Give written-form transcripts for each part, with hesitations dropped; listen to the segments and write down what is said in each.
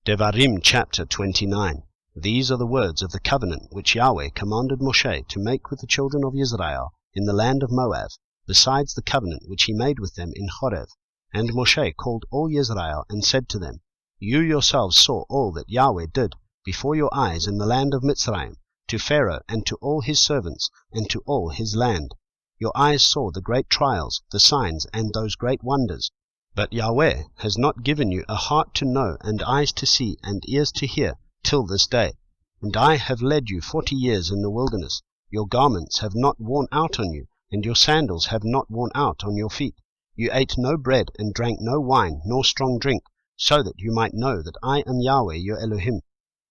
Devarim chapter 29. These are the words of the covenant which Yahweh commanded Moshe to make with the children of Israel in the land of Moab, besides the covenant which he made with them in Horeb. And Moshe called all Israel and said to them, You yourselves saw all that Yahweh did before your eyes in the land of Mitzrayim, to Pharaoh and to all his servants and to all his land. Your eyes saw the great trials, the signs, and those great wonders. But Yahweh has not given you a heart to know, and eyes to see, and ears to hear, till this day. And I have led you 40 years in the wilderness. Your garments have not worn out on you, and your sandals have not worn out on your feet. You ate no bread, and drank no wine, nor strong drink, so that you might know that I am Yahweh your Elohim.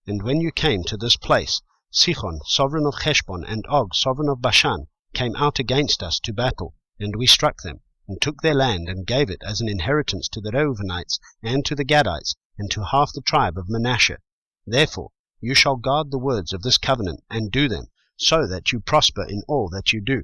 And when you came to this place, Sihon, sovereign of Heshbon, and Og, sovereign of Bashan, came out against us to battle, and we struck them, and took their land, and gave it as an inheritance to the Reubenites, and to the Gadites, and to half the tribe of Manasseh. Therefore you shall guard the words of this covenant, and do them, so that you prosper in all that you do.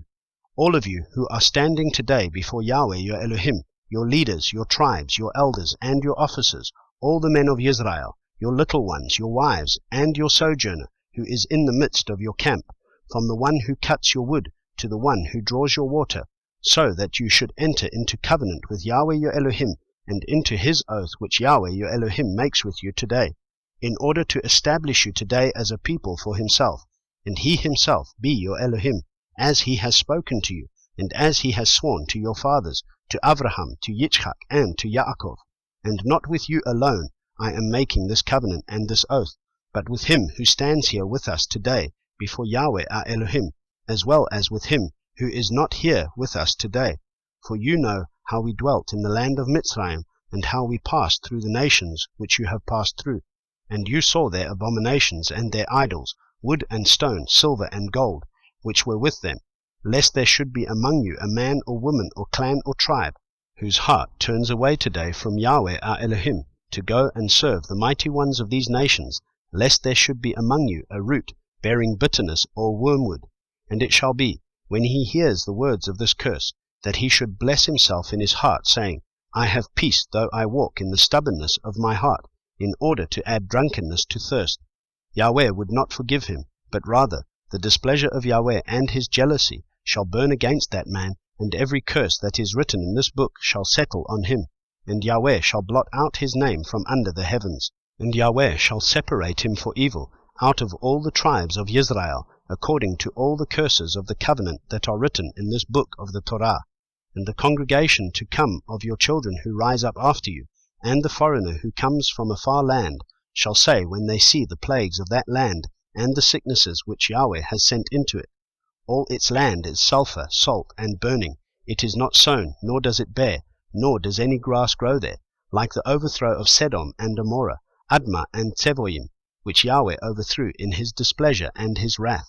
All of you who are standing today before Yahweh your Elohim, your leaders, your tribes, your elders, and your officers, all the men of Israel, your little ones, your wives, and your sojourner, who is in the midst of your camp, from the one who cuts your wood to the one who draws your water, so that you should enter into covenant with Yahweh your Elohim, and into his oath which Yahweh your Elohim makes with you today, in order to establish you today as a people for himself, and he himself be your Elohim, as he has spoken to you, and as he has sworn to your fathers, to Abraham, to Yitzchak, and to Yaakov. And not with you alone I am making this covenant and this oath, but with him who stands here with us today before Yahweh our Elohim, as well as with him who is not here with us today. For you know how we dwelt in the land of Mitzrayim, and how we passed through the nations which you have passed through. And you saw their abominations and their idols, wood and stone, silver and gold, which were with them, lest there should be among you a man or woman or clan or tribe, whose heart turns away today from Yahweh our Elohim, to go and serve the mighty ones of these nations, lest there should be among you a root bearing bitterness or wormwood. And it shall be, when he hears the words of this curse, that he should bless himself in his heart, saying, I have peace, though I walk in the stubbornness of my heart, in order to add drunkenness to thirst. Yahweh would not forgive him, but rather the displeasure of Yahweh and his jealousy shall burn against that man, and every curse that is written in this book shall settle on him. And Yahweh shall blot out his name from under the heavens. And Yahweh shall separate him for evil out of all the tribes of Israel, according to all the curses of the covenant that are written in this book of the Torah. And the congregation to come of your children who rise up after you, and the foreigner who comes from a far land, shall say when they see the plagues of that land, and the sicknesses which Yahweh has sent into it, all its land is sulphur, salt, and burning. It is not sown, nor does it bear, nor does any grass grow there, like the overthrow of Sodom and Gomorrah, Admah and Zeboim, which Yahweh overthrew in his displeasure and his wrath.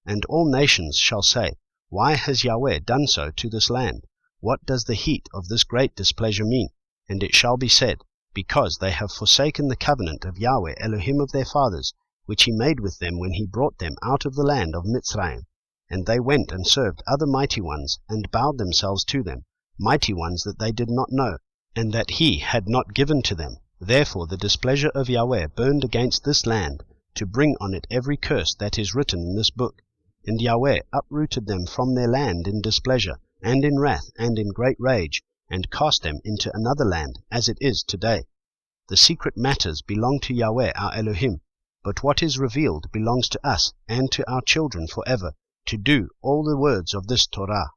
And all nations shall say, Why has Yahweh done so to this land? What does the heat of this great displeasure mean? And it shall be said, Because they have forsaken the covenant of Yahweh Elohim of their fathers, which he made with them when he brought them out of the land of Mitzrayim. And they went and served other mighty ones, and bowed themselves to them, mighty ones that they did not know, and that he had not given to them. Therefore the displeasure of Yahweh burned against this land, to bring on it every curse that is written in this book. And Yahweh uprooted them from their land in displeasure, and in wrath, and in great rage, and cast them into another land, as it is today. The secret matters belong to Yahweh our Elohim, but what is revealed belongs to us and to our children forever, to do all the words of this Torah.